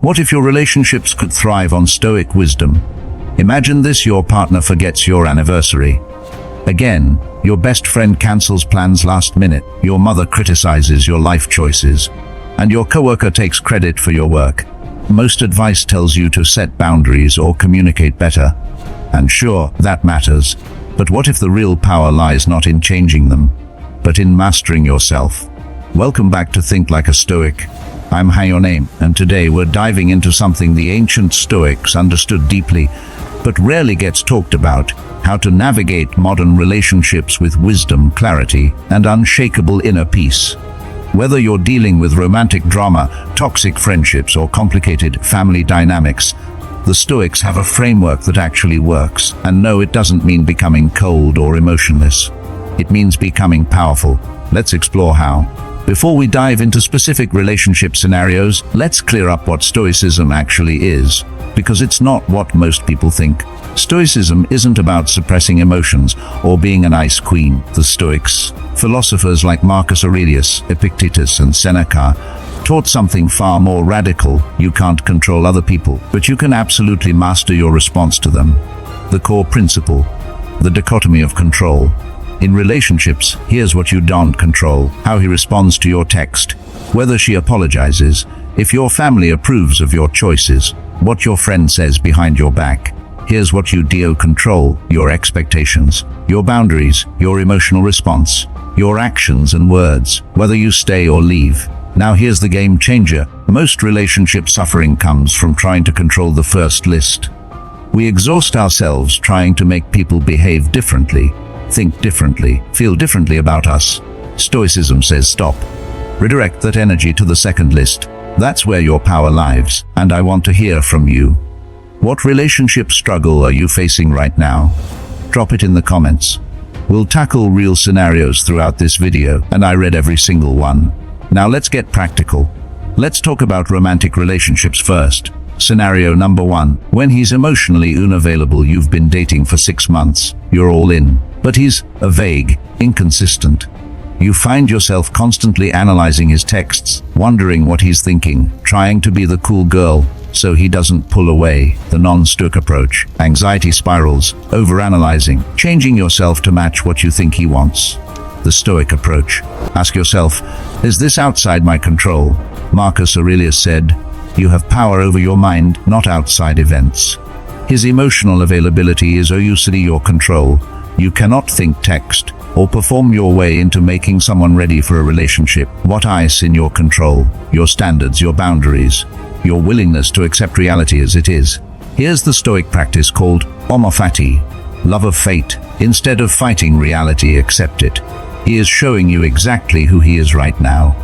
What if your relationships could thrive on Stoic wisdom? Imagine this: your partner forgets your anniversary again, your best friend cancels plans last minute, your mother criticizes your life choices, and your coworker takes credit for your work. Most advice tells you to set boundaries or communicate better. And sure, that matters. But what if the real power lies not in changing them, but in mastering yourself? Welcome back to Think Like a Stoic. I'm your name, and today we're diving into something the ancient Stoics understood deeply, but rarely gets talked about: how to navigate modern relationships with wisdom, clarity, and unshakable inner peace. Whether you're dealing with romantic drama, toxic friendships, or complicated family dynamics, the Stoics have a framework that actually works. And no, it doesn't mean becoming cold or emotionless. It means becoming powerful. Let's explore how. Before we dive into specific relationship scenarios, let's clear up what Stoicism actually is, because it's not what most people think. Stoicism isn't about suppressing emotions or being an ice queen. The Stoics, philosophers like Marcus Aurelius, Epictetus, and Seneca, taught something far more radical. You can't control other people, but you can absolutely master your response to them. The core principle, the dichotomy of control. In relationships, here's what you don't control: how he responds to your text, whether she apologizes, if your family approves of your choices, what your friend says behind your back. Here's what you do control: your expectations, your boundaries, your emotional response, your actions and words, whether you stay or leave. Now here's the game changer. Most relationship suffering comes from trying to control the first list. We exhaust ourselves trying to make people behave differently, think differently, feel differently about us. Stoicism says stop. Redirect that energy to the second list. That's where your power lies, and I want to hear from you. What relationship struggle are you facing right now? Drop it in the comments. We'll tackle real scenarios throughout this video, and I read every single one. Now let's get practical. Let's talk about romantic relationships first. Scenario number 1. When he's emotionally unavailable. You've been dating for 6 months. You're all in. But he's vague, inconsistent. You find yourself constantly analyzing his texts, wondering what he's thinking, trying to be the cool girl so he doesn't pull away. The non-Stoic approach. Anxiety spirals, overanalyzing, changing yourself to match what you think he wants. The Stoic approach. Ask yourself, is this outside my control? Marcus Aurelius said, you have power over your mind, not outside events. His emotional availability is usually your control. You cannot think, text, or perform your way into making someone ready for a relationship. What is in your control? Your standards, your boundaries, your willingness to accept reality as it is. Here's the Stoic practice called amor fati, love of fate. Instead of fighting reality, accept it. He is showing you exactly who he is right now,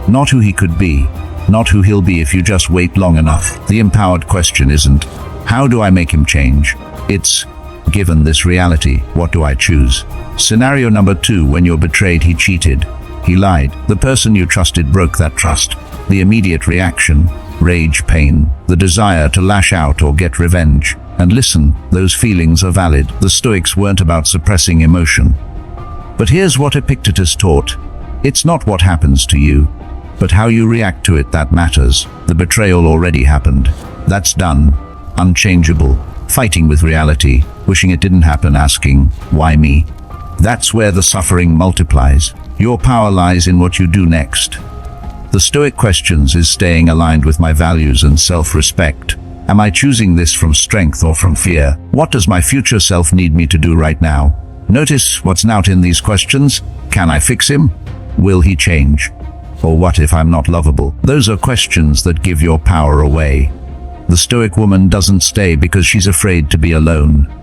not who he could be, not who he'll be if you just wait long enough. The empowered question isn't, how do I make him change? It's, given this reality, what do I choose? Scenario number 2. When you're betrayed. He cheated. He lied. The person you trusted broke that trust. The immediate reaction: rage, pain, the desire to lash out or get revenge. And listen, those feelings are valid. The Stoics weren't about suppressing emotion. But here's what Epictetus taught. It's not what happens to you, but how you react to it that matters. The betrayal already happened. That's done. Unchangeable. Fighting with reality, wishing it didn't happen, asking, why me? That's where the suffering multiplies. Your power lies in what you do next. The Stoic questions is staying aligned with my values and self-respect. Am I choosing this from strength or from fear? What does my future self need me to do right now? Notice what's not in these questions. Can I fix him? Will he change? Or what if I'm not lovable? Those are questions that give your power away. The Stoic woman doesn't stay because she's afraid to be alone.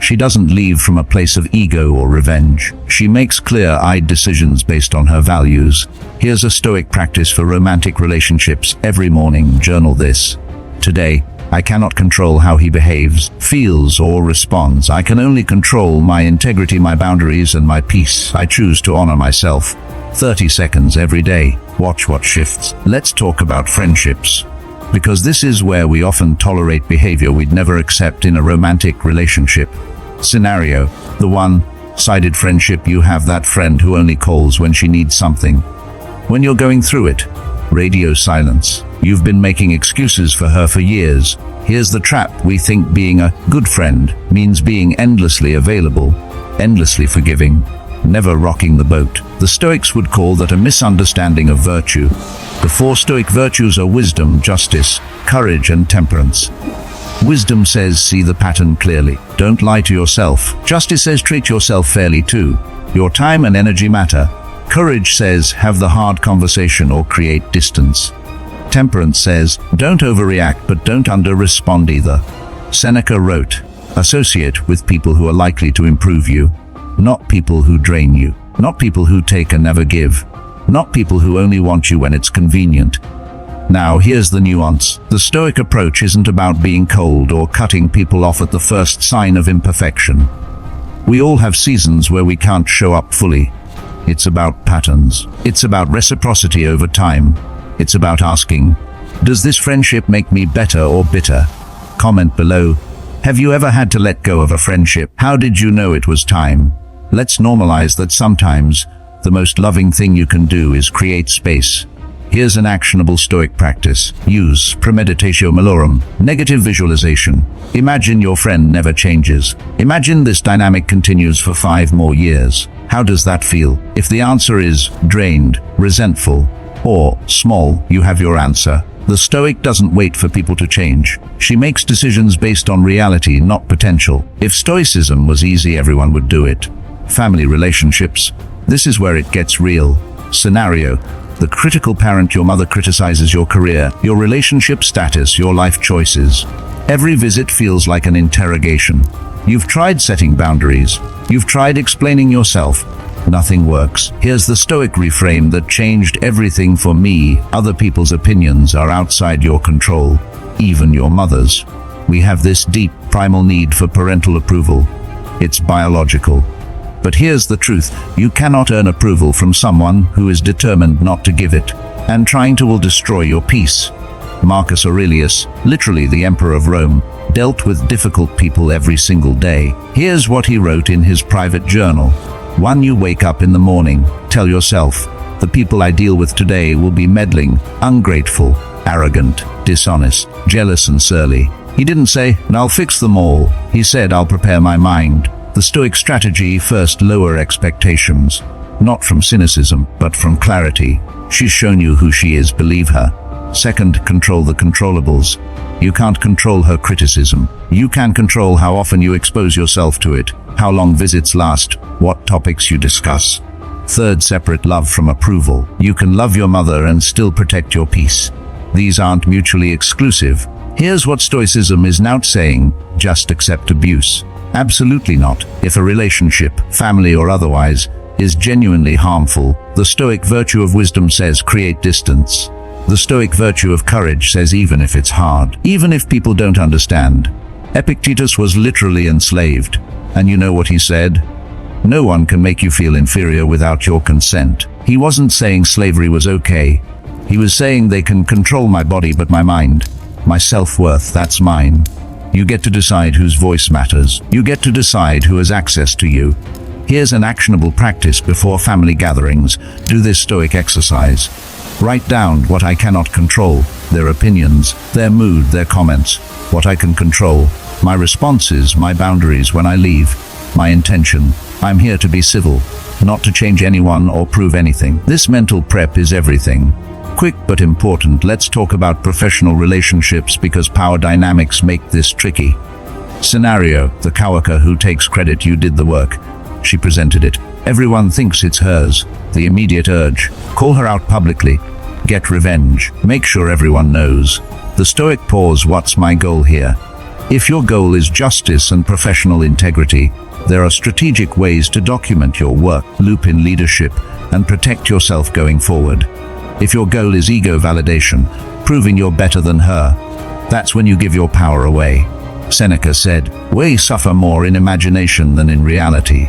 She doesn't leave from a place of ego or revenge. She makes clear-eyed decisions based on her values. Here's a Stoic practice for romantic relationships. Every morning, journal this. Today, I cannot control how he behaves, feels, or responds. I can only control my integrity, my boundaries, and my peace. I choose to honor myself. 30 seconds every day. Watch what shifts. Let's talk about friendships, because this is where we often tolerate behavior we'd never accept in a romantic relationship. Scenario: the one-sided friendship. You have that friend who only calls when she needs something. When you're going through it, radio silence. You've been making excuses for her for years. Here's the trap: we think being a good friend means being endlessly available, endlessly forgiving, never rocking the boat. The Stoics would call that a misunderstanding of virtue. The four Stoic virtues are wisdom, justice, courage, and temperance. Wisdom says see the pattern clearly. Don't lie to yourself. Justice says treat yourself fairly too. Your time and energy matter. Courage says have the hard conversation or create distance. Temperance says don't overreact but don't under-respond either. Seneca wrote, associate with people who are likely to improve you, not people who drain you, not people who take and never give, not people who only want you when it's convenient. Now here's the nuance. The Stoic approach isn't about being cold or cutting people off at the first sign of imperfection. We all have seasons where we can't show up fully. It's about patterns. It's about reciprocity over time. It's about asking, does this friendship make me better or bitter? Comment below. Have you ever had to let go of a friendship? How did you know it was time? Let's normalize that sometimes the most loving thing you can do is create space. Here's an actionable Stoic practice. Use premeditatio malorum, negative visualization. Imagine your friend never changes. Imagine this dynamic continues for 5 more years. How does that feel? If the answer is drained, resentful, or small, you have your answer. The Stoic doesn't wait for people to change. She makes decisions based on reality, not potential. If Stoicism was easy, everyone would do it. Family relationships. This is where it gets real. Scenario: the critical parent. Your mother criticizes your career, your relationship status, your life choices. Every visit feels like an interrogation. You've tried setting boundaries. You've tried explaining yourself. Nothing works. Here's the Stoic reframe that changed everything for me. Other people's opinions are outside your control, even your mother's. We have this deep, primal need for parental approval. It's biological. But here's the truth: you cannot earn approval from someone who is determined not to give it, and trying to will destroy your peace. Marcus Aurelius, literally the Emperor of Rome, dealt with difficult people every single day. Here's what he wrote in his private journal. When you wake up in the morning, tell yourself, the people I deal with today will be meddling, ungrateful, arrogant, dishonest, jealous, and surly. He didn't say, I'll fix them all. He said, I'll prepare my mind. The Stoic strategy: first, lower expectations. Not from cynicism, but from clarity. She's shown you who she is, believe her. Second, control the controllables. You can't control her criticism. You can control how often you expose yourself to it, how long visits last, what topics you discuss. Third, separate love from approval. You can love your mother and still protect your peace. These aren't mutually exclusive. Here's what Stoicism is not saying: just accept abuse. Absolutely not. If a relationship, family or otherwise, is genuinely harmful, the Stoic virtue of wisdom says create distance. The Stoic virtue of courage says even if it's hard, even if people don't understand. Epictetus was literally enslaved. And you know what he said? No one can make you feel inferior without your consent. He wasn't saying slavery was okay. He was saying they can control my body but my mind, my self-worth, that's mine. You get to decide whose voice matters. You get to decide who has access to you. Here's an actionable practice before family gatherings. Do this Stoic exercise. Write down what I cannot control: their opinions, their mood, their comments. What I can control: my responses, my boundaries when I leave, my intention. I'm here to be civil, not to change anyone or prove anything. This mental prep is everything. Quick but important, let's talk about professional relationships because power dynamics make this tricky. Scenario: the coworker who takes credit. You did the work. She presented it. Everyone thinks it's hers. The immediate urge: call her out publicly. Get revenge. Make sure everyone knows. The Stoic pause: what's my goal here? If your goal is justice and professional integrity, there are strategic ways to document your work, loop in leadership, and protect yourself going forward. If your goal is ego validation, proving you're better than her, that's when you give your power away. Seneca said, "We suffer more in imagination than in reality."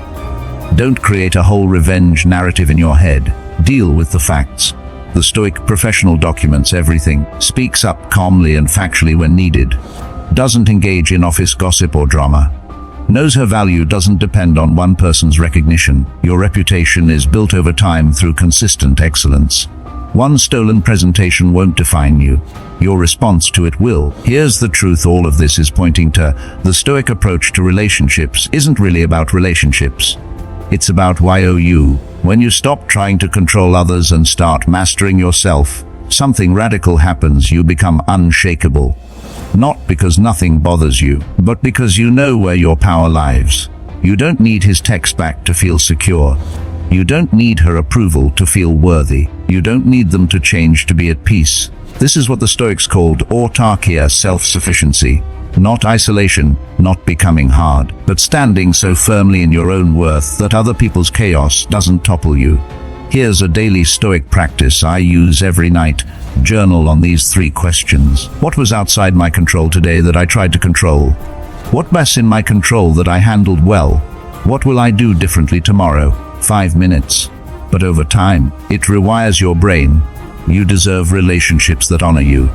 Don't create a whole revenge narrative in your head. Deal with the facts. The Stoic professional documents everything, speaks up calmly and factually when needed, doesn't engage in office gossip or drama, knows her value doesn't depend on one person's recognition. Your reputation is built over time through consistent excellence. One stolen presentation won't define you. Your response to it will. Here's the truth all of this is pointing to. The Stoic approach to relationships isn't really about relationships. It's about you. When you stop trying to control others and start mastering yourself, something radical happens. You become unshakable. Not because nothing bothers you, but because you know where your power lies. You don't need his text back to feel secure. You don't need her approval to feel worthy. You don't need them to change to be at peace. This is what the Stoics called autarkia, self-sufficiency. Not isolation, not becoming hard, but standing so firmly in your own worth that other people's chaos doesn't topple you. Here's a daily Stoic practice I use every night. Journal on these 3 questions. What was outside my control today that I tried to control? What was in my control that I handled well? What will I do differently tomorrow? 5 minutes. But over time, it rewires your brain. You deserve relationships that honor you.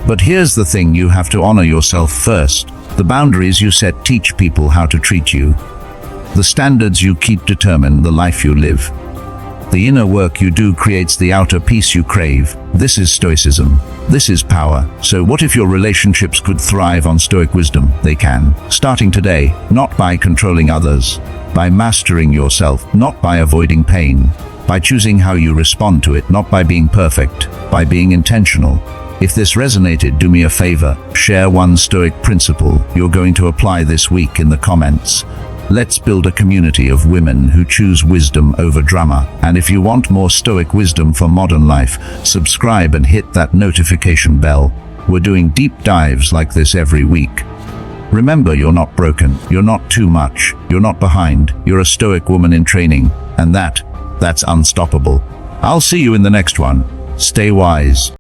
But here's the thing, you have to honor yourself first. The boundaries you set teach people how to treat you. The standards you keep determine the life you live. The inner work you do creates the outer peace you crave. This is Stoicism. This is power. So what if your relationships could thrive on Stoic wisdom? They can. Starting today, not by controlling others, by mastering yourself, not by avoiding pain, by choosing how you respond to it, not by being perfect, by being intentional. If this resonated, do me a favor, share one Stoic principle you're going to apply this week in the comments. Let's build a community of women who choose wisdom over drama. And if you want more Stoic wisdom for modern life, subscribe and hit that notification bell. We're doing deep dives like this every week. Remember, you're not broken, you're not too much, you're not behind, you're a Stoic woman in training, and that's unstoppable. I'll see you in the next one. Stay wise.